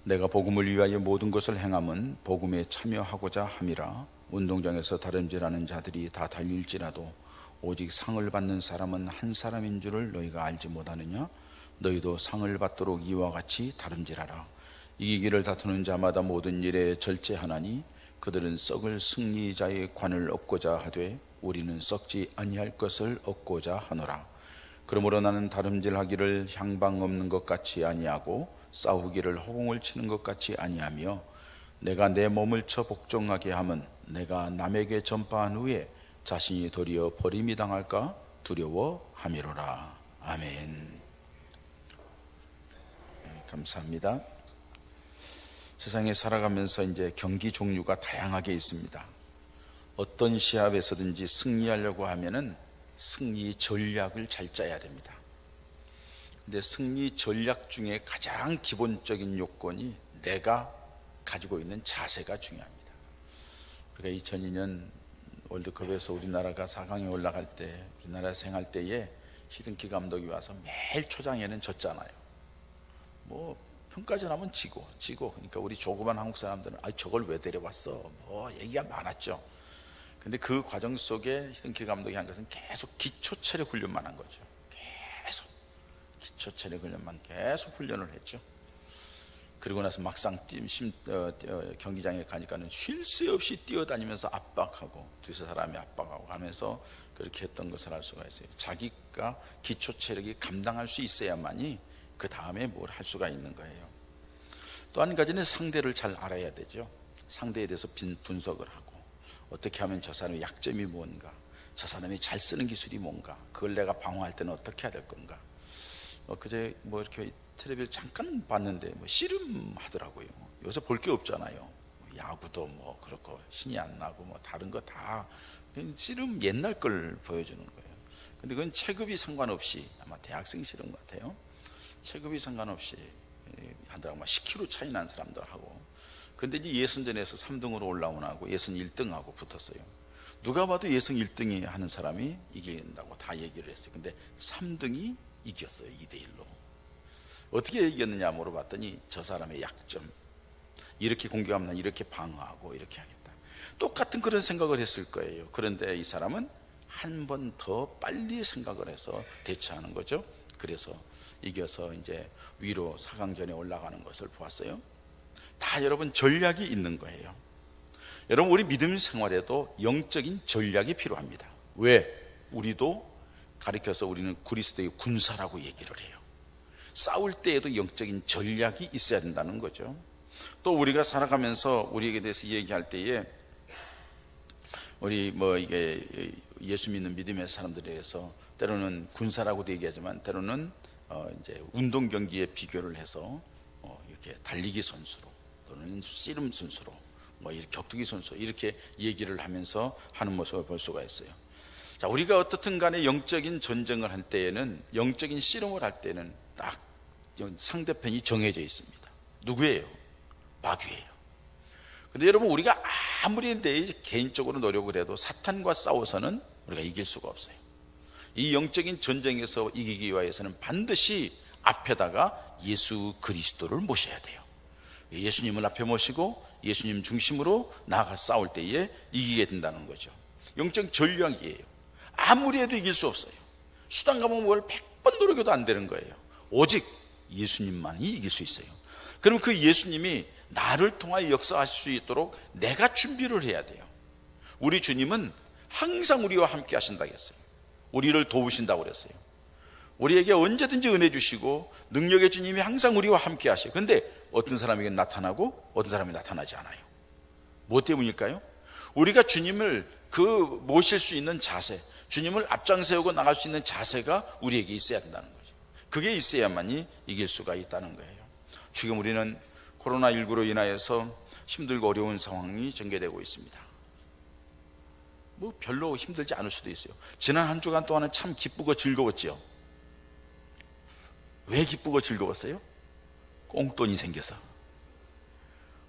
내가 복음을 위하여 모든 것을 행함은 복음에 참여하고자 함이라. 운동장에서 다름질하는 자들이 다 달릴지라도 오직 상을 받는 사람은 한 사람인 줄을 너희가 알지 못하느냐? 너희도 상을 받도록 이와 같이 다름질하라. 이기기를 다투는 자마다 모든 일에 절제하나니 그들은 썩을 승리자의 관을 얻고자 하되 우리는 썩지 아니할 것을 얻고자 하노라. 그러므로 나는 다름질하기를 향방 없는 것 같이 아니하고 싸우기를 허공을 치는 것 같이 아니하며 내가 내 몸을 쳐 복종하게 함은 내가 남에게 전파한 후에 자신이 도리어 버림이 당할까 두려워함이로라. 아멘. 감사합니다. 세상에 살아가면서 이제 경기 종류가 다양하게 있습니다. 어떤 시합에서든지 승리하려고 하면은 승리 전략을 잘 짜야 됩니다. 근데 승리 전략 중에 가장 기본적인 요건이 내가 가지고 있는 자세가 중요합니다. 그러니까 2002년 월드컵에서 우리나라가 4강에 올라갈 때, 우리나라 생할 때에 히든키 감독이 와서 매일 초장에는 졌잖아요. 뭐 평가전 하면 지고. 그러니까 우리 조그만 한국 사람들은 저걸 왜 데려왔어? 뭐 얘기가 많았죠. 근데 그 과정 속에 히든키 감독이 한 것은 계속 기초 체력 훈련만 한 거죠. 계속 기초 체력 훈련만 계속 훈련을 했죠. 그리고 나서 막상 경기장에 가니까는 쉴 새 없이 뛰어다니면서 압박하고 두세 사람이 압박하고 하면서 그렇게 했던 것을 알 수가 있어요. 자기가 기초 체력이 감당할 수 있어야만이 그 다음에 뭘 할 수가 있는 거예요. 또 한 가지는 상대를 잘 알아야 되죠. 상대에 대해서 분석을 하고 어떻게 하면 저 사람의 약점이 뭔가, 저 사람이 잘 쓰는 기술이 뭔가, 그걸 내가 방어할 때는 어떻게 해야 될 건가. 그제 뭐 이렇게 텔레비를 잠깐 봤는데 뭐 씨름하더라고요. 요새 볼 게 없잖아요. 야구도 뭐 그렇고 신이 안 나고 뭐 다른 거 다 씨름 옛날 걸 보여주는 거예요. 근데 그건 체급이 상관없이, 아마 대학생 씨름 같아요. 체급이 상관없이 하더라고. 10kg 차이 난 사람들하고. 근데 이제 예선전에서 3등으로 올라오나고 예선 1등하고 붙었어요. 누가 봐도 예선 1등이 하는 사람이 이긴다고 다 얘기를 했어요. 근데 3등이 이겼어요. 2대1로. 어떻게 이겼느냐 물어봤더니 저 사람의 약점, 이렇게 공격하면 난 이렇게 방어하고 이렇게 하겠다. 똑같은 그런 생각을 했을 거예요. 그런데 이 사람은 한 번 더 빨리 생각을 해서 대처하는 거죠. 그래서 이겨서 이제 위로 4강전에 올라가는 것을 보았어요. 다 여러분 전략이 있는 거예요. 여러분 우리 믿음 생활에도 영적인 전략이 필요합니다. 왜? 우리도 가리켜서 우리는 그리스도의 군사라고 얘기를 해요. 싸울 때에도 영적인 전략이 있어야 된다는 거죠. 또 우리가 살아가면서 우리에게 대해서 얘기할 때에 우리 뭐 이게 예수 믿는 믿음의 사람들에 대해서 때로는 군사라고도 얘기하지만 때로는 이제 운동 경기에 비교를 해서 이렇게 달리기 선수로 또는 씨름 선수로 뭐 이렇게 격투기 선수 이렇게 얘기를 하면서 하는 모습을 볼 수가 있어요. 자, 우리가 어떻든 간에 영적인 전쟁을 할 때에는, 영적인 씨름을 할 때는 딱 상대편이 정해져 있습니다. 누구예요? 마귀예요. 근데 여러분 우리가 아무리 내 개인적으로 노력을 해도 사탄과 싸워서는 우리가 이길 수가 없어요. 이 영적인 전쟁에서 이기기 위해서는 반드시 앞에다가 예수 그리스도를 모셔야 돼요. 예수님을 앞에 모시고 예수님 중심으로 나아가 싸울 때에 이기게 된다는 거죠. 영적 전략이에요. 아무리 해도 이길 수 없어요. 수단 과목을 100번 노력해도 안 되는 거예요. 오직 예수님만이 이길 수 있어요. 그럼 그 예수님이 나를 통하여 역사하실 수 있도록 내가 준비를 해야 돼요. 우리 주님은 항상 우리와 함께 하신다고 했어요. 우리를 도우신다고 그랬어요. 우리에게 언제든지 은혜 주시고 능력의 주님이 항상 우리와 함께 하셔요. 근데 어떤 사람에게 나타나고 어떤 사람이 나타나지 않아요. 뭐 때문일까요? 우리가 주님을 모실 수 있는 자세, 주님을 앞장세우고 나갈 수 있는 자세가 우리에게 있어야 된다는 거죠. 그게 있어야만이 이길 수가 있다는 거예요. 지금 우리는 코로나19로 인하여서 힘들고 어려운 상황이 전개되고 있습니다. 뭐 별로 힘들지 않을 수도 있어요. 지난 한 주간 동안은 참 기쁘고 즐거웠죠. 왜 기쁘고 즐거웠어요? 꽁돈이 생겨서.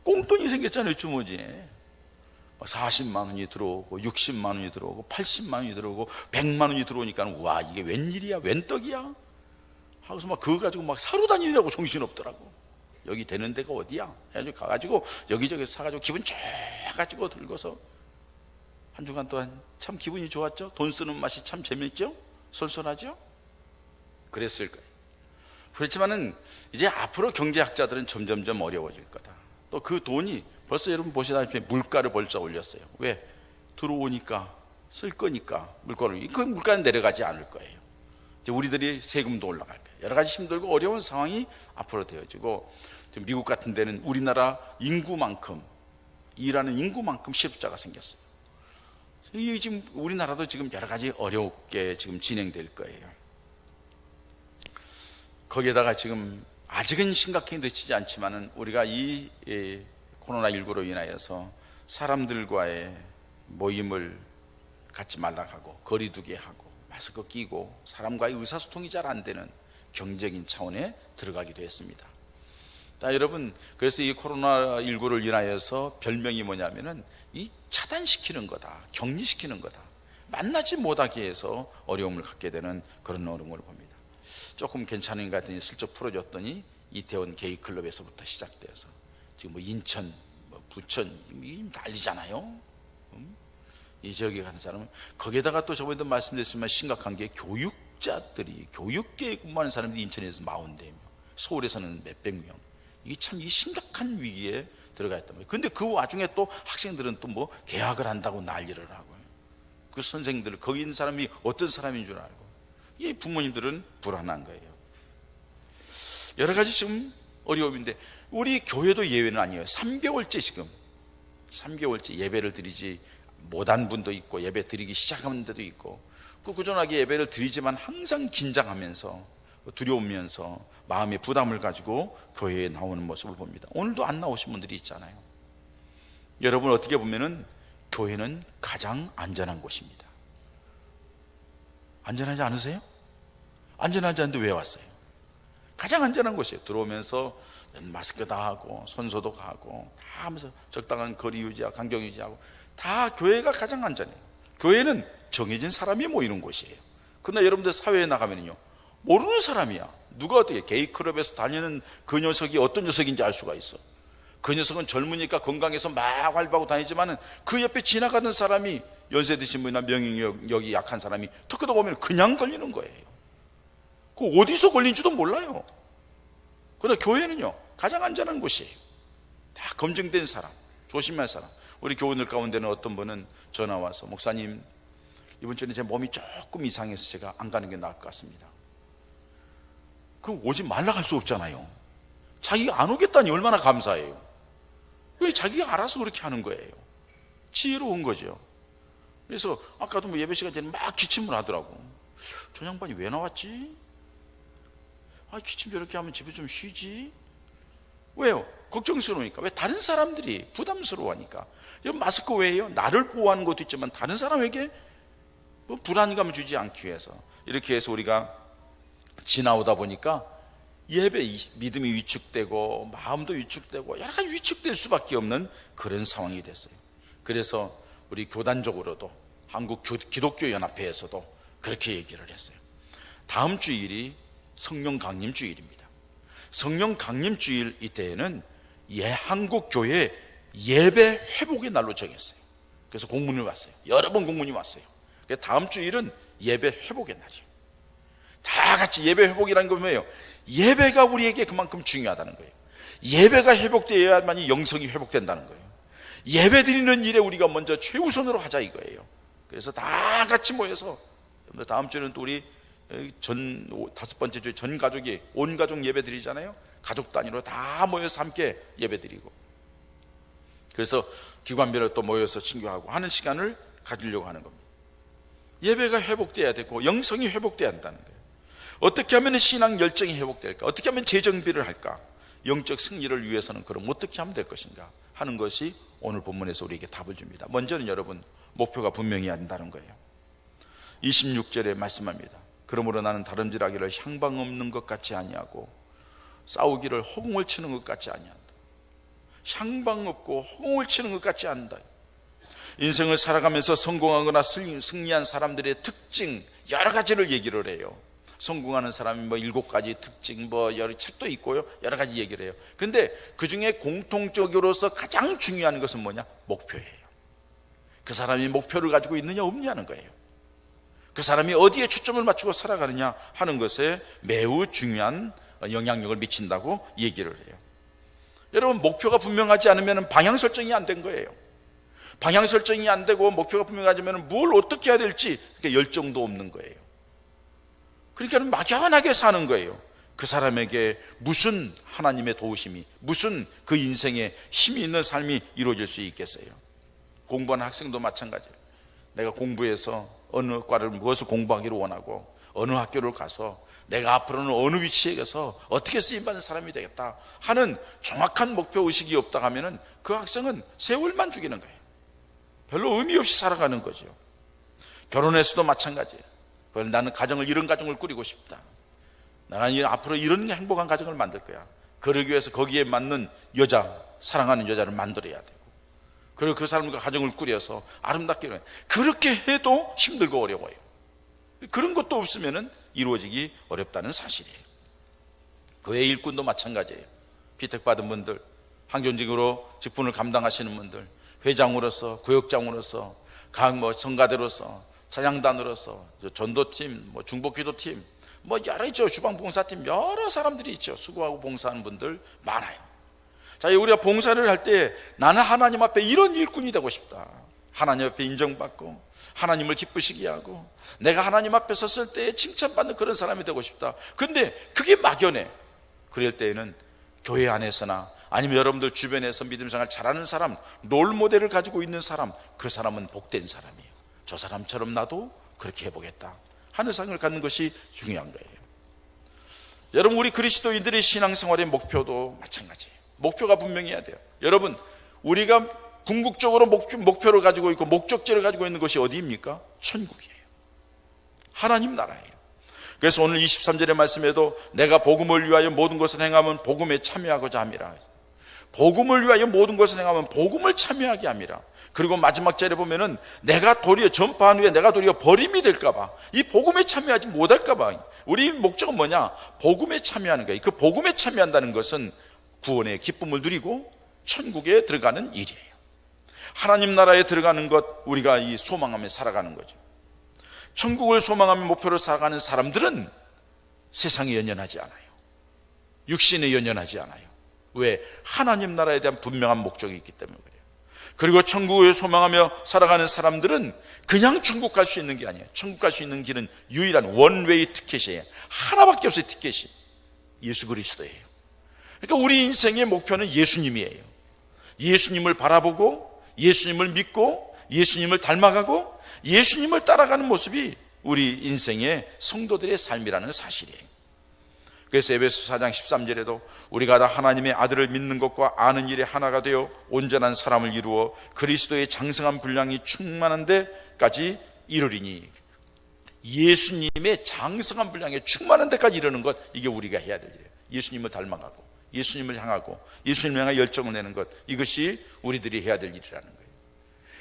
꽁돈이 생겼잖아요. 주머니에 40만 원이 들어오고 60만 원이 들어오고 80만 원이 들어오고 100만 원이 들어오니까 와, 이게 웬일이야, 웬 떡이야 하고서 막 그거 가지고 막 사러 다니느라고 정신없더라고. 여기 되는 데가 어디야? 해가지고 가가지고 여기저기 사가지고 기분 좋아가지고 들고서 한 주간 동안 참 기분이 좋았죠. 돈 쓰는 맛이 참 재밌죠. 솔솔하죠. 그랬을 거예요. 그렇지만은 이제 앞으로 경제학자들은 점점점 어려워질 거다. 또 그 돈이 벌써 여러분 보시다시피 물가를 벌써 올렸어요. 왜? 들어오니까 쓸 거니까 물가를, 그 물가는 내려가지 않을 거예요. 이제 우리들이 세금도 올라갈 거예요. 여러 가지 힘들고 어려운 상황이 앞으로 되어지고, 지금 미국 같은 데는 우리나라 인구만큼, 일하는 인구만큼 실업자가 생겼어요. 이 지금 우리나라도 지금 여러 가지 어렵게 지금 진행될 거예요. 거기에다가 지금 아직은 심각하게 느끼지 않지만은 우리가 이 코로나19로 인하여서 사람들과의 모임을 갖지 말라 하고 거리두기 하고 마스크 끼고 사람과의 의사소통이 잘 안 되는 경제적인 차원에 들어가기도 했습니다. 자, 여러분, 그래서 이 코로나19를 인하여서 별명이 뭐냐면은 이 차단시키는 거다, 격리시키는 거다, 만나지 못하게 해서 어려움을 갖게 되는 그런 어려움을 봅니다. 조금 괜찮은 것 같더니 슬쩍 풀어줬더니 이태원 게이클럽에서부터 시작되어서 지금 뭐 인천, 뭐 부천 난리잖아요. 이 지역에 가는 사람은, 거기에다가 또 저번에도 말씀드렸지만 심각한 게 교육자들이, 교육계에 근무하는 사람들이 인천에서 40대며 서울에서는 몇백 명, 이게 참 이 심각한 위기에 들어가 있단 말이에요. 근데 그 와중에 또 학생들은 또 뭐 개학을 한다고 난리를 하고요. 그 선생님들, 거기 있는 사람이 어떤 사람인 줄 알고, 이 부모님들은 불안한 거예요. 여러 가지 지금 어려움인데, 우리 교회도 예외는 아니에요. 3개월째 지금 3개월째 예배를 드리지 못한 분도 있고, 예배 드리기 시작한 데도 있고, 꾸준하게 예배를 드리지만 항상 긴장하면서 두려우면서 마음의 부담을 가지고 교회에 나오는 모습을 봅니다. 오늘도 안 나오신 분들이 있잖아요. 여러분, 어떻게 보면은 교회는 가장 안전한 곳입니다. 안전하지 않으세요? 안전하지 않은데 왜 왔어요? 가장 안전한 곳이에요. 들어오면서 마스크 다 하고 손소독하고 다 하면서 적당한 거리 유지하고 간격 유지하고, 다 교회가 가장 안전해요. 교회는 정해진 사람이 모이는 곳이에요. 그러나 여러분들 사회에 나가면요, 모르는 사람이야. 누가 어떻게 게이클럽에서 다니는 그 녀석이 어떤 녀석인지 알 수가 있어. 그 녀석은 젊으니까 건강해서 막 활발하고 다니지만은 그 옆에 지나가는 사람이 연세 드신 분이나 명령력이 약한 사람이 턱 보면 그냥 걸리는 거예요. 그 어디서 걸린지도 몰라요. 그러나 교회는요, 가장 안전한 곳이에요. 다 검증된 사람, 조심할 사람. 우리 교우들 가운데는 어떤 분은 전화 와서, 목사님, 이번 주에 제 몸이 조금 이상해서 제가 안 가는 게 나을 것 같습니다. 그럼 오지 말라 할 수 없잖아요. 자기가 안 오겠다니 얼마나 감사해요. 왜 자기가 알아서 그렇게 하는 거예요. 지혜로운 거죠. 그래서 아까도 뭐 예배 시간 전에 막 기침을 하더라고. 저 양반이 왜 나왔지? 기침 저렇게 하면 집에 좀 쉬지. 왜요? 걱정스러우니까. 왜? 다른 사람들이 부담스러워하니까. 여러분, 마스크 왜요? 나를 보호하는 것도 있지만 다른 사람에게 뭐 불안감을 주지 않기 위해서. 이렇게 해서 우리가 지나오다 보니까 예배 믿음이 위축되고 마음도 위축되고 여러 가지 위축될 수밖에 없는 그런 상황이 됐어요. 그래서 우리 교단적으로도 한국 기독교 연합회에서도 그렇게 얘기를 했어요. 다음 주일이 성령 강림 주일입니다. 성령 강림 주일 이때에는 한국 교회 예배 회복의 날로 정했어요. 그래서 공문이 왔어요. 여러 번 공문이 왔어요. 그래서 다음 주일은 예배 회복의 날이에요. 다 같이 예배 회복이라는 건 뭐예요? 예배가 우리에게 그만큼 중요하다는 거예요. 예배가 회복되어야만이 영성이 회복된다는 거예요. 예배 드리는 일에 우리가 먼저 최우선으로 하자 이거예요. 그래서 다 같이 모여서, 다음 주에는 또 우리 다섯 번째 주에 전 가족이 온 가족 예배 드리잖아요. 가족 단위로 다 모여서 함께 예배 드리고, 그래서 기관별로 또 모여서 친교하고 하는 시간을 가지려고 하는 겁니다. 예배가 회복돼야 되고 영성이 회복돼야 한다는 거예요. 어떻게 하면 신앙 열정이 회복될까? 어떻게 하면 재정비를 할까? 영적 승리를 위해서는 그럼 어떻게 하면 될 것인가 하는 것이 오늘 본문에서 우리에게 답을 줍니다. 먼저는 여러분, 목표가 분명해야 한다는 거예요. 26절에 말씀합니다. 그러므로 나는 다름질하기를 향방 없는 것 같이 아니하고 싸우기를 허공을 치는 것 같이 아니한다. 향방 없고 허공을 치는 것 같지 않다. 인생을 살아가면서 성공하거나 승리한 사람들의 특징 여러 가지를 얘기를 해요. 성공하는 사람이 뭐 7가지 특징 뭐 여러 책도 있고요, 여러 가지 얘기를 해요. 근데 그 중에 공통적으로서 가장 중요한 것은 뭐냐? 목표예요. 그 사람이 목표를 가지고 있느냐 없느냐는 거예요. 그 사람이 어디에 초점을 맞추고 살아가느냐 하는 것에 매우 중요한 영향력을 미친다고 얘기를 해요. 여러분, 목표가 분명하지 않으면 방향 설정이 안 된 거예요. 방향 설정이 안 되고 목표가 분명하지면 뭘 어떻게 해야 될지 열정도 없는 거예요. 그러니까 막연하게 사는 거예요. 그 사람에게 무슨 하나님의 도우심이, 무슨 그 인생에 힘이 있는 삶이 이루어질 수 있겠어요? 공부하는 학생도 마찬가지예요. 내가 공부해서 어느 과를 무엇을 공부하기를 원하고 어느 학교를 가서 내가 앞으로는 어느 위치에 가서 어떻게 쓰임받는 사람이 되겠다 하는 정확한 목표의식이 없다 하면은 그 학생은 세월만 죽이는 거예요. 별로 의미 없이 살아가는 거죠. 결혼해서도 마찬가지예요. 나는 가정을, 이런 가정을 꾸리고 싶다. 나는 앞으로 이런 행복한 가정을 만들 거야. 그러기 위해서 거기에 맞는 여자, 사랑하는 여자를 만들어야 되고, 그리고 그 사람과 가정을 꾸려서 아름답게, 그렇게 해도 힘들고 어려워요. 그런 것도 없으면 이루어지기 어렵다는 사실이에요. 교회 일꾼도 마찬가지예요. 피택받은 분들, 항존직으로 직분을 감당하시는 분들, 회장으로서, 구역장으로서, 각 성가대로서, 찬양단으로서, 전도팀, 중보기도팀, 여러 있죠. 주방봉사팀, 여러 사람들이 있죠. 수고하고 봉사하는 분들 많아요. 자, 우리가 봉사를 할 때 나는 하나님 앞에 이런 일꾼이 되고 싶다. 하나님 앞에 인정받고 하나님을 기쁘시게 하고 내가 하나님 앞에 섰을 때 칭찬받는 그런 사람이 되고 싶다. 근데 그게 막연해. 그럴 때에는 교회 안에서나 아니면 여러분들 주변에서 믿음생활 잘하는 사람, 롤모델을 가지고 있는 사람, 그 사람은 복된 사람이에요. 저 사람처럼 나도 그렇게 해보겠다 하는 생각을 갖는 것이 중요한 거예요. 여러분, 우리 그리스도인들의 신앙생활의 목표도 마찬가지예요. 목표가 분명해야 돼요. 여러분, 우리가 궁극적으로 목표를 가지고 있고 목적지를 가지고 있는 것이 어디입니까? 천국이에요. 하나님 나라예요. 그래서 오늘 23절의 말씀에도 내가 복음을 위하여 모든 것을 행하면 복음에 참여하고자 함이라. 복음을 위하여 모든 것을 행하면 복음을 참여하게 함이라. 그리고 마지막 절에 보면은 내가 도리어 전파한 후에 내가 도리어 버림이 될까봐, 이 복음에 참여하지 못할까봐. 우리 목적은 뭐냐? 복음에 참여하는 거예요. 그 복음에 참여한다는 것은 구원의 기쁨을 누리고 천국에 들어가는 일이에요. 하나님 나라에 들어가는 것, 우리가 이 소망하며 살아가는 거죠. 천국을 소망하며 목표로 살아가는 사람들은 세상에 연연하지 않아요. 육신에 연연하지 않아요. 왜? 하나님 나라에 대한 분명한 목적이 있기 때문에 그래요. 그리고 천국을 소망하며 살아가는 사람들은 그냥 천국 갈 수 있는 게 아니에요. 천국 갈 수 있는 길은 유일한 원웨이 티켓이에요. 하나밖에 없어요. 티켓이 예수 그리스도예요. 그러니까 우리 인생의 목표는 예수님이에요. 예수님을 바라보고 예수님을 믿고 예수님을 닮아가고 예수님을 따라가는 모습이 우리 인생의 성도들의 삶이라는 사실이에요. 그래서 에베소 4장 13절에도 우리가 다 하나님의 아들을 믿는 것과 아는 일에 하나가 되어 온전한 사람을 이루어 그리스도의 장성한 분량이 충만한 데까지 이르리니, 예수님의 장성한 분량에 충만한 데까지 이르는 것, 이게 우리가 해야 될 일이에요. 예수님을 닮아가고 예수님을 향하고 예수님을 향해 열정을 내는 것, 이것이 우리들이 해야 될 일이라는 거예요.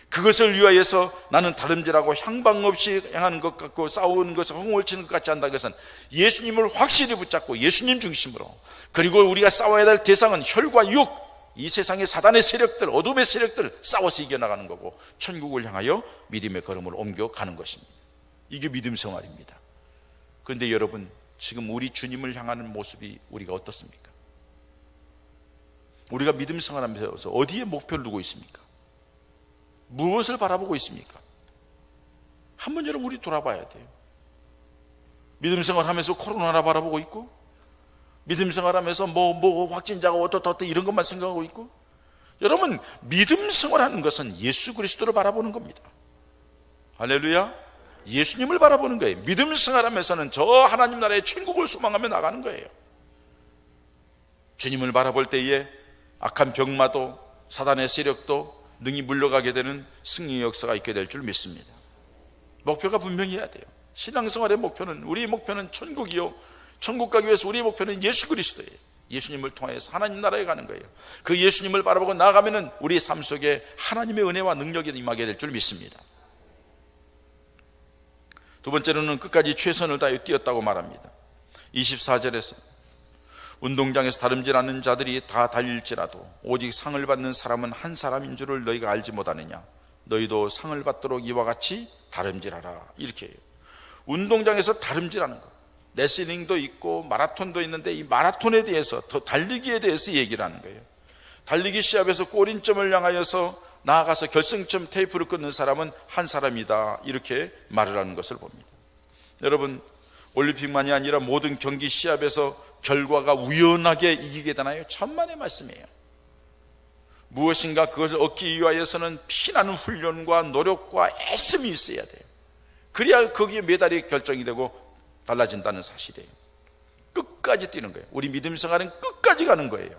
그것을 위하여서 나는 다름질하고 향방 없이 향하는 것 같고 싸우는 것을 허공을 치는 것 같지 않다는 것은 예수님을 확실히 붙잡고 예수님 중심으로, 그리고 우리가 싸워야 될 대상은 혈과 육, 이 세상의 사단의 세력들, 어둠의 세력들 싸워서 이겨나가는 거고 천국을 향하여 믿음의 걸음을 옮겨가는 것입니다. 이게 믿음 생활입니다. 그런데 여러분, 지금 우리 주님을 향하는 모습이 우리가 어떻습니까? 우리가 믿음 생활하면서 어디에 목표를 두고 있습니까? 무엇을 바라보고 있습니까? 한번 여러분, 우리 돌아봐야 돼요. 믿음 생활하면서 코로나를 바라보고 있고, 믿음 생활하면서 확진자가 어떻다 이런 것만 생각하고 있고, 여러분, 믿음 생활하는 것은 예수 그리스도를 바라보는 겁니다. 할렐루야. 예수님을 바라보는 거예요. 믿음 생활하면서는 저 하나님 나라의 천국을 소망하며 나가는 거예요. 주님을 바라볼 때에 악한 병마도 사단의 세력도 능히 물러가게 되는 승리의 역사가 있게 될 줄 믿습니다. 목표가 분명해야 돼요. 신앙생활의 목표는, 우리의 목표는 천국이요, 천국 가기 위해서 우리의 목표는 예수 그리스도예요. 예수님을 통해서 하나님 나라에 가는 거예요. 그 예수님을 바라보고 나아가면 우리의 삶 속에 하나님의 은혜와 능력이 임하게 될 줄 믿습니다. 두 번째로는 끝까지 최선을 다해 뛰었다고 말합니다. 24절에서 운동장에서 다름질하는 자들이 다 달릴지라도 오직 상을 받는 사람은 한 사람인 줄을 너희가 알지 못하느냐. 너희도 상을 받도록 이와 같이 다름질하라. 이렇게 해요. 운동장에서 다름질하는 것, 레슬링도 있고 마라톤도 있는데 이 마라톤에 대해서, 더 달리기에 대해서 얘기를 하는 거예요. 달리기 시합에서 골인점을 향하여서 나아가서 결승점 테이프를 끊는 사람은 한 사람이다, 이렇게 말을 하는 것을 봅니다. 여러분, 올림픽만이 아니라 모든 경기 시합에서 결과가 우연하게 이기게 되나요? 천만의 말씀이에요. 무엇인가 그것을 얻기 위하여서는 피나는 훈련과 노력과 애씀이 있어야 돼요. 그래야 거기에 메달이 결정이 되고 달라진다는 사실이에요. 끝까지 뛰는 거예요. 우리 믿음 생활은 끝까지 가는 거예요.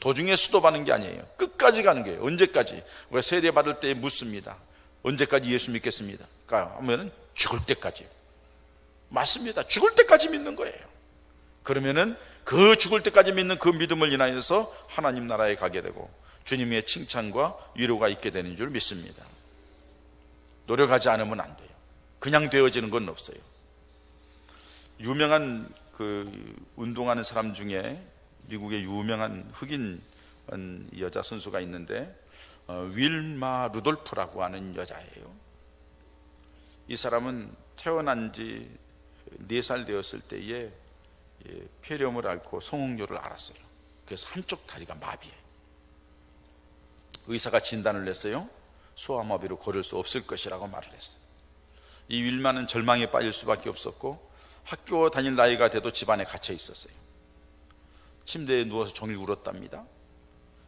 도중에 수도받는 게 아니에요. 끝까지 가는 거예요. 언제까지? 우리가 세례 받을 때 묻습니다. 언제까지 예수 믿겠습니다? 하면은 죽을 때까지. 맞습니다. 죽을 때까지 믿는 거예요. 그러면은 그 죽을 때까지 믿는 그 믿음을 인하여서 하나님 나라에 가게 되고 주님의 칭찬과 위로가 있게 되는 줄 믿습니다. 노력하지 않으면 안 돼요. 그냥 되어지는 건 없어요. 유명한 운동하는 사람 중에 미국의 유명한 흑인 여자 선수가 있는데 윌마 루돌프라고 하는 여자예요. 이 사람은 태어난 지 4살 되었을 때에 폐렴을 앓고 성홍열을 앓았어요. 그래서 한쪽 다리가 마비해. 의사가 진단을 냈어요. 소아마비로 걸을 수 없을 것이라고 말을 했어요. 이 윌마는 절망에 빠질 수밖에 없었고 학교 다닐 나이가 돼도 집안에 갇혀 있었어요. 침대에 누워서 종일 울었답니다.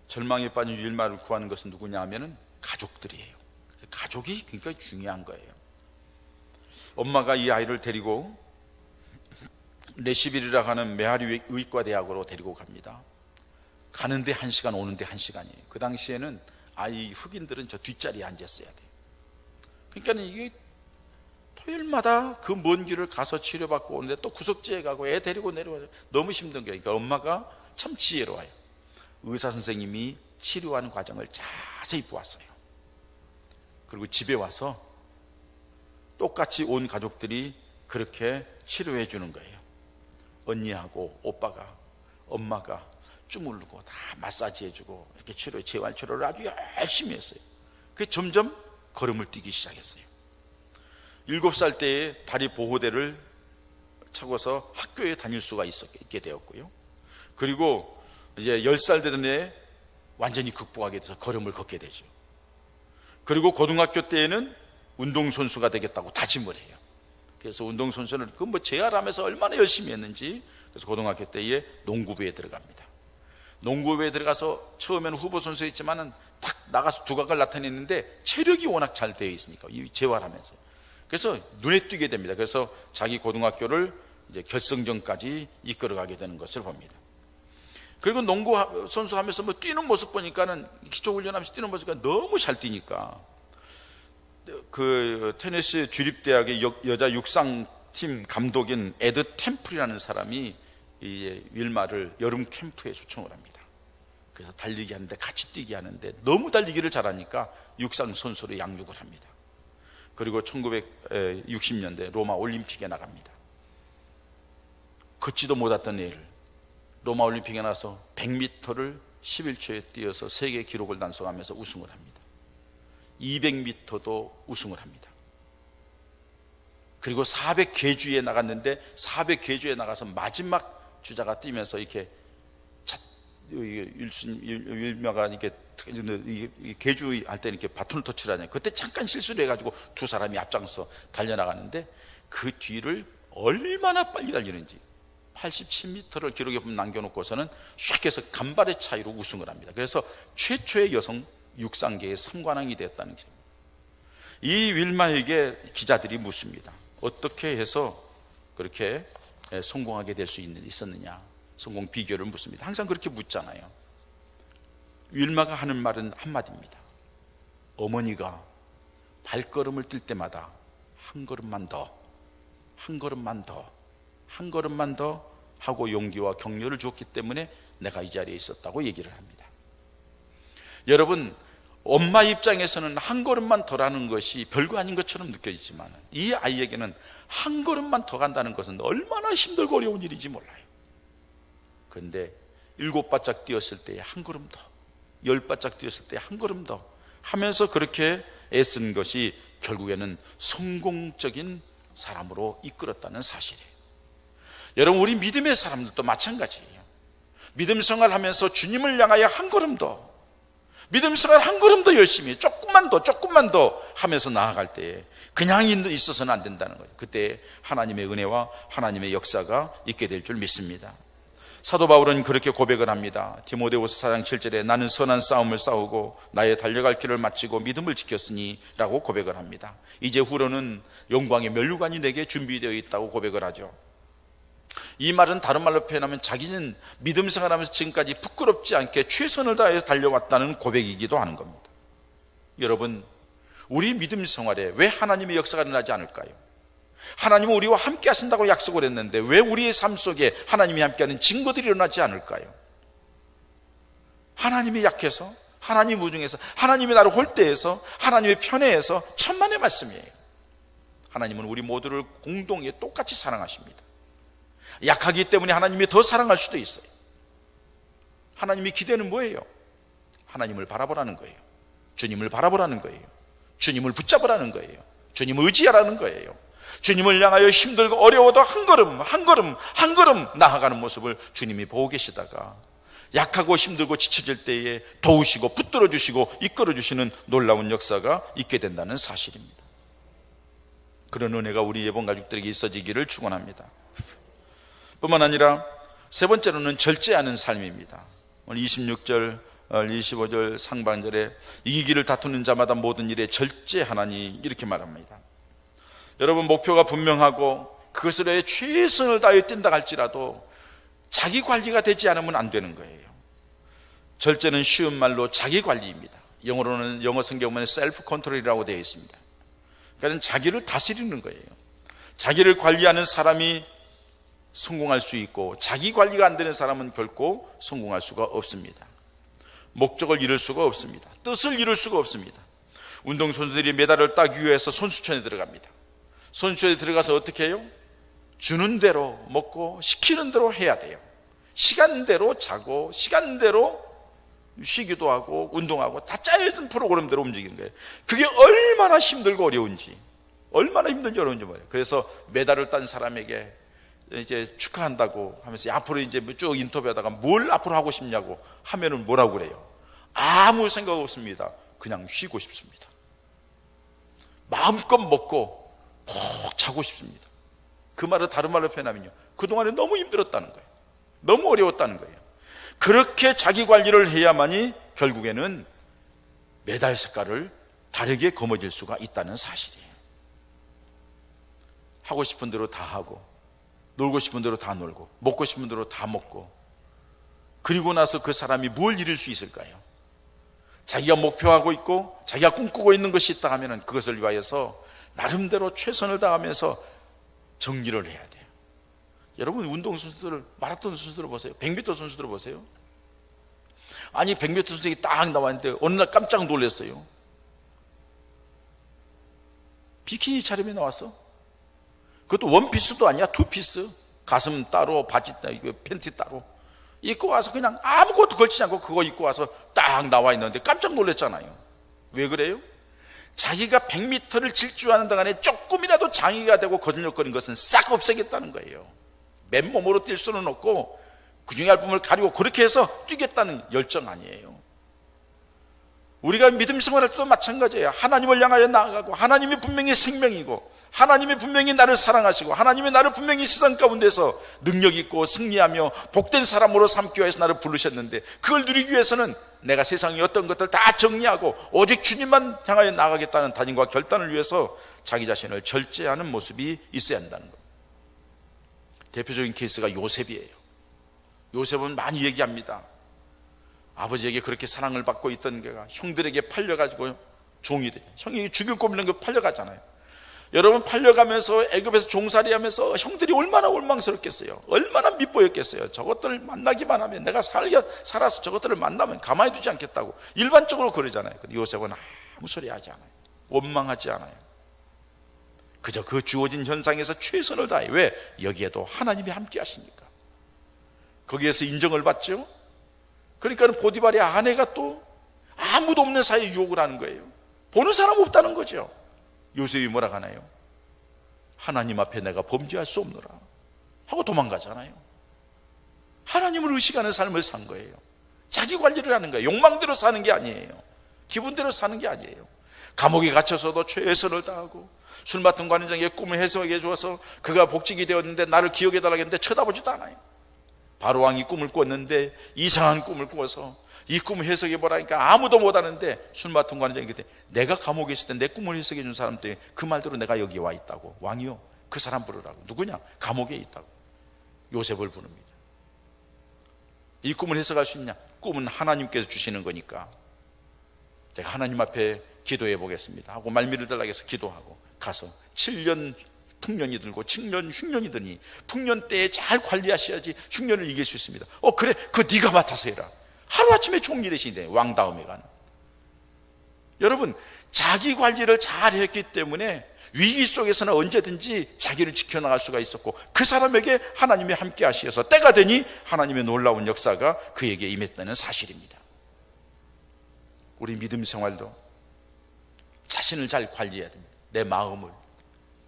절망에 빠진 윌마를 구하는 것은 누구냐 하면은 가족들이에요. 가족이 굉장히 중요한 거예요. 엄마가 이 아이를 데리고 레시빌이라고 하는 메아리 의과 대학으로 데리고 갑니다. 가는데 1시간, 오는데 1시간이에요. 그 당시에는 아이 흑인들은 저 뒷자리에 앉았어야 돼요. 그러니까 이게 토요일마다 그 먼 길을 가서 치료받고 오는데 또 구석지에 가고 애 데리고 내려와요. 너무 힘든 거예요. 그러니까 엄마가 참 지혜로워요. 의사 선생님이 치료하는 과정을 자세히 보았어요. 그리고 집에 와서 똑같이 온 가족들이 그렇게 치료해 주는 거예요. 언니하고 오빠가, 엄마가 쭈물르고 다 마사지 해주고 이렇게 재활치료를 아주 열심히 했어요. 그게 점점 걸음을 뛰기 시작했어요. 7살 때에 다리 보호대를 차고서 학교에 다닐 수가 있게 되었고요. 그리고 이제 10살 되던 해 완전히 극복하게 돼서 걸음을 걷게 되죠. 그리고 고등학교 때에는 운동선수가 되겠다고 다짐을 해요. 그래서 운동선수는 재활하면서 얼마나 열심히 했는지, 그래서 고등학교 때에 농구부에 들어갑니다. 농구부에 들어가서 처음에는 후보 선수였지만은 딱 나가서 두각을 나타냈는데 체력이 워낙 잘 되어 있으니까 재활하면서 그래서 눈에 띄게 됩니다. 그래서 자기 고등학교를 이제 결승전까지 이끌어가게 되는 것을 봅니다. 그리고 농구 선수 하면서 뛰는 모습 보니까는 기초훈련하면서 뛰는 모습이 너무 잘 뛰니까 그 테네시 주립대학의 여자 육상팀 감독인 에드 템플이라는 사람이 이 윌마를 여름 캠프에 초청을 합니다. 그래서 달리기 하는데 같이 뛰게 하는데 너무 달리기를 잘하니까 육상 선수로 양육을 합니다. 그리고 1960년대 로마 올림픽에 나갑니다. 걷지도 못했던 애를 로마 올림픽에 나서 100m를 11초에 뛰어서 세계 기록을 단속하면서 우승을 합니다. 200m도 우승을 합니다. 그리고 400계주에 나갔는데 400계주에 나가서 마지막 주자가 뛰면서 이렇게 율마가 이렇게 계주 할 때 이렇게 바톤을 터치하잖아요. 그때 잠깐 실수를 해가지고 두 사람이 앞장서 달려나가는데 그 뒤를 얼마나 빨리 달리는지 87m를 기록에 남겨놓고서는 샥 해서 간발의 차이로 우승을 합니다. 그래서 최초의 여성 육상계의 3관왕이 되었다는 것입니다. 이 윌마에게 기자들이 묻습니다. 어떻게 해서 그렇게 성공하게 될 수 있었느냐, 성공 비결을 묻습니다. 항상 그렇게 묻잖아요. 윌마가 하는 말은 한마디입니다. 어머니가 발걸음을 뛸 때마다 한 걸음만 더, 한 걸음만 더, 한 걸음만 더 하고 용기와 격려를 주었기 때문에 내가 이 자리에 있었다고 얘기를 합니다. 여러분, 엄마 입장에서는 한 걸음만 더 가는 것이 별거 아닌 것처럼 느껴지지만 이 아이에게는 한 걸음만 더 간다는 것은 얼마나 힘들고 어려운 일인지 몰라요. 그런데 7발짝 뛰었을 때 한 걸음 더, 10발짝 뛰었을 때 한 걸음 더 하면서 그렇게 애쓴 것이 결국에는 성공적인 사람으로 이끌었다는 사실이에요. 여러분, 우리 믿음의 사람들도 마찬가지예요. 믿음 생활하면서 주님을 향하여 한 걸음 더, 믿음 생활 한 걸음 더 열심히 조금만 더 하면서 나아갈 때에 그냥 있어서는 안 된다는 거예요. 그때 하나님의 은혜와 하나님의 역사가 있게 될 줄 믿습니다. 사도 바울은 그렇게 고백을 합니다. 디모데후서 4장 7절에 나는 선한 싸움을 싸우고 나의 달려갈 길을 마치고 믿음을 지켰으니 라고 고백을 합니다. 이제 후로는 영광의 면류관이 내게 준비되어 있다고 고백을 하죠. 이 말은 다른 말로 표현하면 자기는 믿음 생활하면서 지금까지 부끄럽지 않게 최선을 다해서 달려왔다는 고백이기도 하는 겁니다. 여러분, 우리 믿음 생활에 왜 하나님의 역사가 일어나지 않을까요? 하나님은 우리와 함께 하신다고 약속을 했는데 왜 우리의 삶 속에 하나님이 함께하는 증거들이 일어나지 않을까요? 하나님이 약해서, 하나님 무중에서, 하나님이 나를 홀대해서, 하나님의 편애해서 천만의 말씀이에요. 하나님은 우리 모두를 공동에 똑같이 사랑하십니다. 약하기 때문에 하나님이 더 사랑할 수도 있어요. 하나님의 기대는 뭐예요? 하나님을 바라보라는 거예요. 주님을 바라보라는 거예요. 주님을 붙잡으라는 거예요. 주님을 의지하라는 거예요. 주님을 향하여 힘들고 어려워도 한 걸음 나아가는 모습을 주님이 보고 계시다가 약하고 힘들고 지쳐질 때에 도우시고 붙들어 주시고 이끌어 주시는 놀라운 역사가 있게 된다는 사실입니다. 그런 은혜가 우리 예본 가족들에게 있어지기를 축원합니다. 뿐만 아니라 세 번째로는 절제하는 삶입니다. 오늘 26절 25절 상반절에 이기기를 다투는 자마다 모든 일에 절제하나니 이렇게 말합니다. 여러분, 목표가 분명하고 그것을 위해 최선을 다해 뛴다 할지라도 자기 관리가 되지 않으면 안 되는 거예요. 절제는 쉬운 말로 자기 관리입니다. 영어로는 영어 성경에는 셀프 컨트롤이라고 되어 있습니다. 그러니까 자기를 다스리는 거예요. 자기를 관리하는 사람이 성공할 수 있고 자기 관리가 안 되는 사람은 결코 성공할 수가 없습니다. 목적을 이룰 수가 없습니다. 뜻을 이룰 수가 없습니다. 운동선수들이 메달을 따기 위해서 선수촌에 들어갑니다. 선수촌에 들어가서 어떻게 해요? 주는 대로 먹고 시키는 대로 해야 돼요. 시간대로 자고 시간대로 쉬기도 하고 운동하고 다 짜여진 프로그램대로 움직이는 거예요. 그게 얼마나 힘들고 어려운지 말이에요. 그래서 메달을 딴 사람에게 이제 축하한다고 하면서 앞으로 이제 쭉 인터뷰하다가 뭘 앞으로 하고 싶냐고 하면은 뭐라고 그래요? 아무 생각 없습니다. 그냥 쉬고 싶습니다. 마음껏 먹고 푹 자고 싶습니다. 그 말을 다른 말로 표현하면요, 그동안에 너무 힘들었다는 거예요. 너무 어려웠다는 거예요. 그렇게 자기 관리를 해야만이 결국에는 메달 색깔을 다르게 거머쥘 수가 있다는 사실이에요. 하고 싶은 대로 다 하고 놀고 싶은 대로 다 놀고 먹고 싶은 대로 다 먹고, 그리고 나서 그 사람이 뭘 이룰 수 있을까요? 자기가 목표하고 있고 자기가 꿈꾸고 있는 것이 있다 하면 그것을 위하여서 나름대로 최선을 다하면서 정리를 해야 돼요. 여러분, 운동선수들, 마라톤 선수들을 보세요. 100m 선수들을 보세요. 아니, 100m 선수들이 딱 나왔는데 어느 날 깜짝 놀랐어요. 비키니 차림에 나왔어. 그것도 원피스도 아니야, 투피스. 가슴 따로, 바지 따로, 팬티 따로 입고 와서 그냥 아무것도 걸치지 않고 그거 입고 와서 딱 나와 있는데 깜짝 놀랐잖아요. 왜 그래요? 자기가 100m를 질주하는 동안에 조금이라도 장애가 되고 거들먹거린 것은 싹 없애겠다는 거예요. 맨몸으로 뛸 수는 없고 근육의 부분을 가리고 그렇게 해서 뛰겠다는 열정 아니에요. 우리가 믿음 생활할 때도 마찬가지예요. 하나님을 향하여 나아가고 하나님이 분명히 생명이고 하나님이 분명히 나를 사랑하시고 하나님이 나를 분명히 세상 가운데서 능력 있고 승리하며 복된 사람으로 삼기 위해서 나를 부르셨는데, 그걸 누리기 위해서는 내가 세상의 어떤 것들 다 정리하고 오직 주님만 향하여 나아가겠다는 다짐과 결단을 위해서 자기 자신을 절제하는 모습이 있어야 한다는 겁니다. 대표적인 케이스가 요셉이에요. 요셉은 많이 얘기합니다. 아버지에게 그렇게 사랑을 받고 있던 게가 형들에게 팔려가지고 종이 돼. 형이 죽일 꼴 없는 게 팔려가잖아요. 여러분 팔려가면서 애굽에서 종살이하면서 형들이 얼마나 원망스럽겠어요. 얼마나 밉보였겠어요. 저것들을 만나기만 하면 내가 살아서 저것들을 만나면 가만히 두지 않겠다고 일반적으로 그러잖아요. 근데 요셉은 아무 소리 하지 않아요. 원망하지 않아요. 그저 그 주어진 현상에서 최선을 다해. 왜? 여기에도 하나님이 함께 하시니까. 거기에서 인정을 받죠. 그러니까 보디발의 아내가 또 아무도 없는 사이에 유혹을 하는 거예요. 보는 사람 없다는 거죠. 요셉이 뭐라 하나요? 하나님 앞에 내가 범죄할 수 없노라 하고 도망가잖아요. 하나님을 의식하는 삶을 산 거예요. 자기 관리를 하는 거예요. 욕망대로 사는 게 아니에요. 기분대로 사는 게 아니에요. 감옥에 갇혀서도 최선을 다하고 술 맡은 관원장에게 꿈을 해석해 주어서 그가 복직이 되었는데 나를 기억해 달라고 했는데 쳐다보지도 않아요. 바로왕이 꿈을 꿨는데 이상한 꿈을 꾸어서 이 꿈을 해석해 보라니까 아무도 못하는데 술 맡은 관원장이 그때 내가 감옥에 있을 때 내 꿈을 해석해 준 사람 때문에 그 말대로 내가 여기 와 있다고. 왕이요 그 사람 부르라고. 누구냐? 감옥에 있다고. 요셉을 부릅니다. 이 꿈을 해석할 수 있냐? 꿈은 하나님께서 주시는 거니까 제가 하나님 앞에 기도해 보겠습니다 하고 말미를 달라고 해서 기도하고 가서 7년 풍년이 들고 7년 흉년이 드니 풍년 때에 잘 관리하셔야지 흉년을 이길 수 있습니다. 그래 그 네가 맡아서 해라. 하루아침에 총리 대신에 왕 다음에 가는. 여러분 자기 관리를 잘 했기 때문에 위기 속에서는 언제든지 자기를 지켜나갈 수가 있었고 그 사람에게 하나님이 함께 하셔서 때가 되니 하나님의 놀라운 역사가 그에게 임했다는 사실입니다. 우리 믿음 생활도 자신을 잘 관리해야 됩니다. 내 마음을,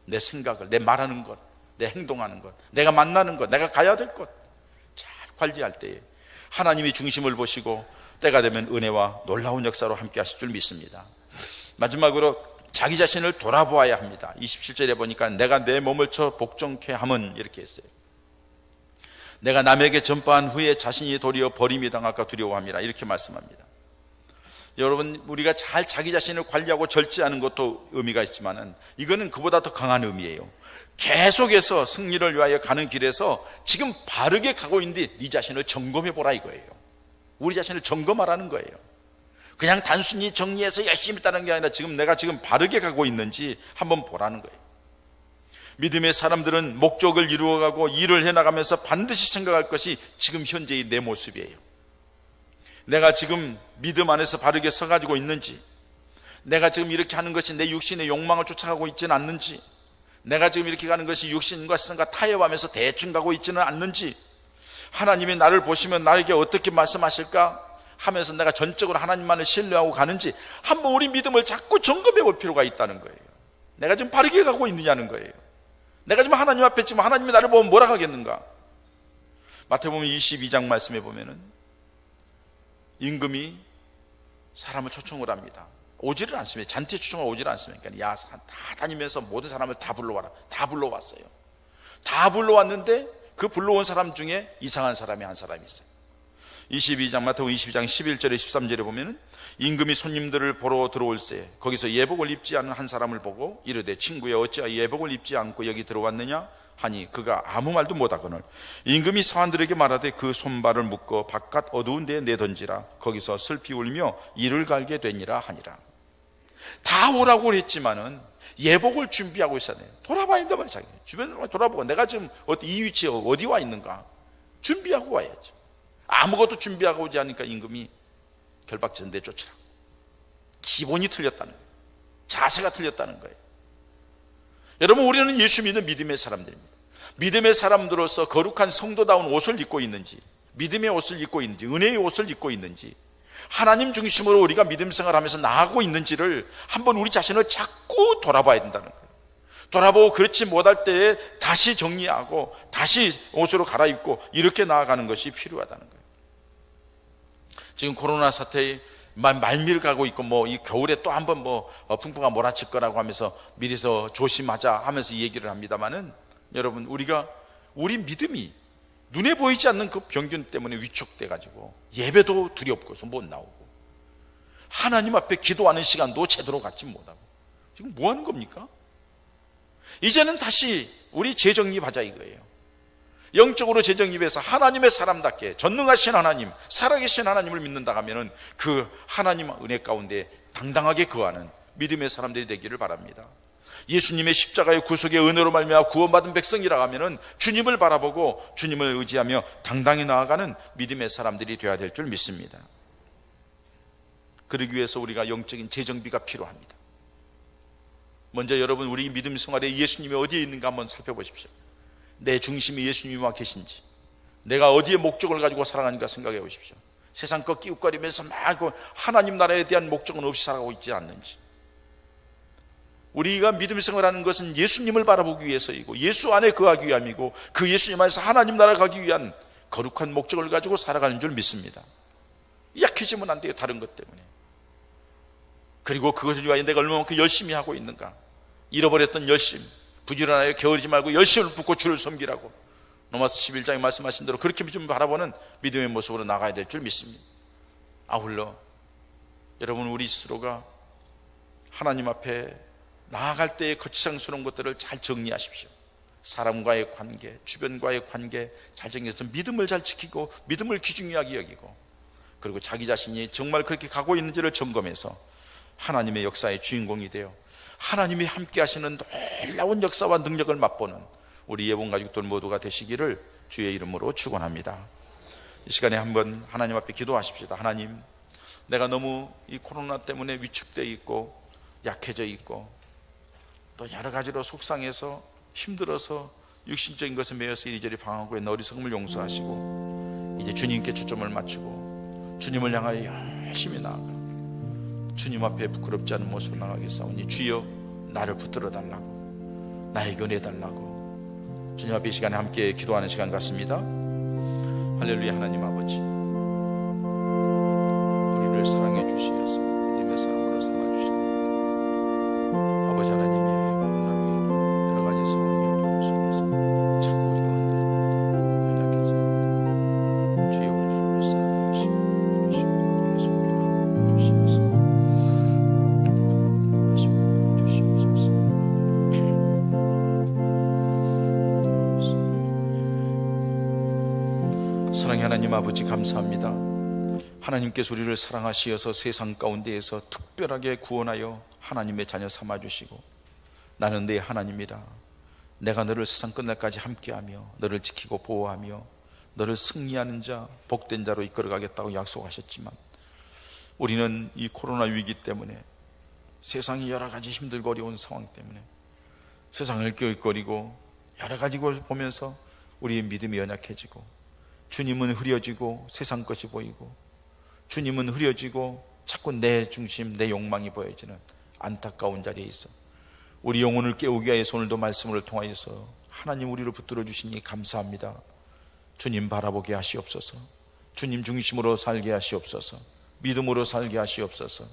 내 생각을, 내 말하는 것, 내 행동하는 것, 내가 만나는 것, 내가 가야 될 것 잘 관리할 때에 하나님이 중심을 보시고 때가 되면 은혜와 놀라운 역사로 함께 하실 줄 믿습니다. 마지막으로 자기 자신을 돌아보아야 합니다. 27절에 보니까 내가 내 몸을 쳐 복종케 함은 이렇게 했어요. 내가 남에게 전파한 후에 자신이 도리어 버림이 당할까 두려워함이라 이렇게 말씀합니다. 여러분 우리가 잘 자기 자신을 관리하고 절제하는 것도 의미가 있지만은 이거는 그보다 더 강한 의미예요. 계속해서 승리를 위하여 가는 길에서 지금 바르게 가고 있는데 네 자신을 점검해 보라 이거예요. 우리 자신을 점검하라는 거예요. 그냥 단순히 정리해서 열심히 따르는 게 아니라 지금 내가 지금 바르게 가고 있는지 한번 보라는 거예요. 믿음의 사람들은 목적을 이루어가고 일을 해나가면서 반드시 생각할 것이 지금 현재의 내 모습이에요. 내가 지금 믿음 안에서 바르게 서가지고 있는지, 내가 지금 이렇게 하는 것이 내 육신의 욕망을 쫓아가고 있지는 않는지, 내가 지금 이렇게 가는 것이 육신과 생각 타협하면서 대충 가고 있지는 않는지, 하나님이 나를 보시면 나에게 어떻게 말씀하실까 하면서 내가 전적으로 하나님만을 신뢰하고 가는지 한번 우리 믿음을 자꾸 점검해 볼 필요가 있다는 거예요. 내가 지금 바르게 가고 있느냐는 거예요. 내가 지금 하나님 앞에 지금 하나님이 나를 보면 뭐라 하겠는가. 마태복음 22장 말씀에 보면은 임금이 사람을 초청을 합니다. 오지를 않습니다. 잔뜩 초청을 오지를 않습니까? 야, 다 다니면서 모든 사람을 다 불러와라. 다 불러왔어요. 다 불러왔는데 그 불러온 사람 중에 이상한 사람이 한 사람이 있어요. 22장 마태복음 22장 11절에 13절에 보면은 임금이 손님들을 보러 들어올세 거기서 예복을 입지 않은 한 사람을 보고 이르되 친구야 어찌하여 예복을 입지 않고 여기 들어왔느냐 하니 그가 아무 말도 못하거늘 임금이 사환들에게 말하되 그 손발을 묶어 바깥 어두운 데에 내던지라 거기서 슬피 울며 이를 갈게 되니라 하니라. 다 오라고 했지만은 예복을 준비하고 있어야 돼요. 돌아봐야 된단 말이에요. 자기 주변을 돌아보고 내가 지금 이 위치에 어디 와 있는가 준비하고 와야죠. 아무것도 준비하고 오지 않으니까 임금이 결박지는 내쫓으라. 기본이 틀렸다는 거예요. 자세가 틀렸다는 거예요. 여러분 우리는 예수 믿는 믿음의 사람들입니다. 믿음의 사람들로서 거룩한 성도다운 옷을 입고 있는지, 믿음의 옷을 입고 있는지, 은혜의 옷을 입고 있는지, 하나님 중심으로 우리가 믿음 생활하면서 나아가고 있는지를 한번 우리 자신을 자꾸 돌아봐야 된다는 거예요. 돌아보고 그렇지 못할 때에 다시 정리하고 다시 옷으로 갈아입고 이렇게 나아가는 것이 필요하다는 거예요. 지금 코로나 사태에 말미를 가고 있고 이 겨울에 또 한번 풍파가 몰아칠 거라고 하면서 미리서 조심하자 하면서 이 얘기를 합니다만은 여러분 우리 믿음이 눈에 보이지 않는 그 병균 때문에 위축돼 가지고 예배도 두렵고서 못 나오고 하나님 앞에 기도하는 시간도 제대로 갖지 못하고 지금 뭐 하는 겁니까? 이제는 다시 우리 재정립하자 이거예요. 영적으로 재정립해서 하나님의 사람답게 전능하신 하나님, 살아계신 하나님을 믿는다 하면은 그 하나님 은혜 가운데 당당하게 거하는 믿음의 사람들이 되기를 바랍니다. 예수님의 십자가의 구속의 은혜로 말미암아 구원받은 백성이라 하면은 주님을 바라보고 주님을 의지하며 당당히 나아가는 믿음의 사람들이 되어야 될 줄 믿습니다. 그러기 위해서 우리가 영적인 재정비가 필요합니다. 먼저 여러분, 우리 믿음 생활에 예수님이 어디에 있는가 한번 살펴보십시오. 내 중심이 예수님과 계신지, 내가 어디에 목적을 가지고 살아가는가 생각해 보십시오. 세상 것 끼웃거리면서 막 하나님 나라에 대한 목적은 없이 살아가고 있지 않는지. 우리가 믿음 생활하는 것은 예수님을 바라보기 위해서이고 예수 안에 거하기 위함이고 그 예수님 안에서 하나님 나라 가기 위한 거룩한 목적을 가지고 살아가는 줄 믿습니다. 약해지면 안 돼요, 다른 것 때문에. 그리고 그것을 위하여 내가 얼마만큼 열심히 하고 있는가. 잃어버렸던 열심, 부지런하여 게으르지 말고 열심을 붓고 주를 섬기라고 로마서 11장에 말씀하신 대로 그렇게 좀 바라보는 믿음의 모습으로 나가야 될 줄 믿습니다. 아울러 여러분, 우리 스스로가 하나님 앞에 나아갈 때의 거치장스러운 것들을 잘 정리하십시오. 사람과의 관계, 주변과의 관계 잘 정리해서 믿음을 잘 지키고 믿음을 귀중하게 여기고, 그리고 자기 자신이 정말 그렇게 가고 있는지를 점검해서 하나님의 역사의 주인공이 되어 하나님이 함께 하시는 놀라운 역사와 능력을 맛보는 우리 예본 가족들 모두가 되시기를 주의 이름으로 축원합니다. 이 시간에 한번 하나님 앞에 기도하십시다. 하나님, 내가 너무 이 코로나 때문에 위축되어 있고 약해져 있고 또 여러 가지로 속상해서 힘들어서 육신적인 것에 매여서 이리저리 방황하고 있는 어리석음을 용서하시고 이제 주님께 초점을 맞추고 주님을 향하여 열심히 나아가 주님 앞에 부끄럽지 않은 모습으로 나가겠사오니 주여 나를 붙들어 달라고, 나에게 은혜 달라고 주님 앞에 이 시간에 함께 기도하는 시간 같습니다. 할렐루야. 하나님 아버지, 우리를 사랑해 주시어서 믿음의 사람으로 삼아주십니다. 아버지 하나님이 코로나19 여러 가지 상황의 어려움 속에서 자꾸 우리가 흔들립니다. 연약해집니다. 주여 우리를 불쌍히 여기시고 부려주시고 우리의 손길을 함께 주시면서 사랑의 하나님 아버지, 감사합니다. 하나님께서 우리를 사랑하시어서 세상 가운데에서 특별하게 구원하여 하나님의 자녀 삼아주시고 나는 내 하나님이라, 내가 너를 세상 끝날까지 함께하며 너를 지키고 보호하며 너를 승리하는 자, 복된 자로 이끌어가겠다고 약속하셨지만 우리는 이 코로나 위기 때문에 세상이 여러 가지 힘들고 어려운 상황 때문에 세상을 껴입거리고 여러 가지 걸 보면서 우리의 믿음이 연약해지고 주님은 흐려지고 세상 것이 보이고 주님은 흐려지고 자꾸 내 중심, 내 욕망이 보여지는 안타까운 자리에 있어 우리 영혼을 깨우기 위해서 오늘도 말씀을 통하여서 하나님 우리를 붙들어 주시니 감사합니다. 주님 바라보게 하시옵소서. 주님 중심으로 살게 하시옵소서. 믿음으로 살게 하시옵소서.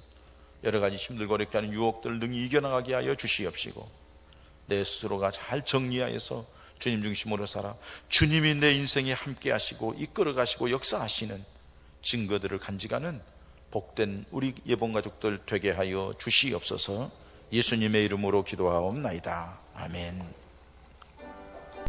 여러 가지 힘들고 어렵게 하는 유혹들을 능히 이겨나가게 하여 주시옵시고 내 스스로가 잘 정리하여서 주님 중심으로 살아 주님이 내 인생에 함께 하시고 이끌어 가시고 역사하시는 증거들을 간직하는 복된 우리 예본 가족들 되게 하여 주시옵소서. 예수님의 이름으로 기도하옵나이다. 아멘.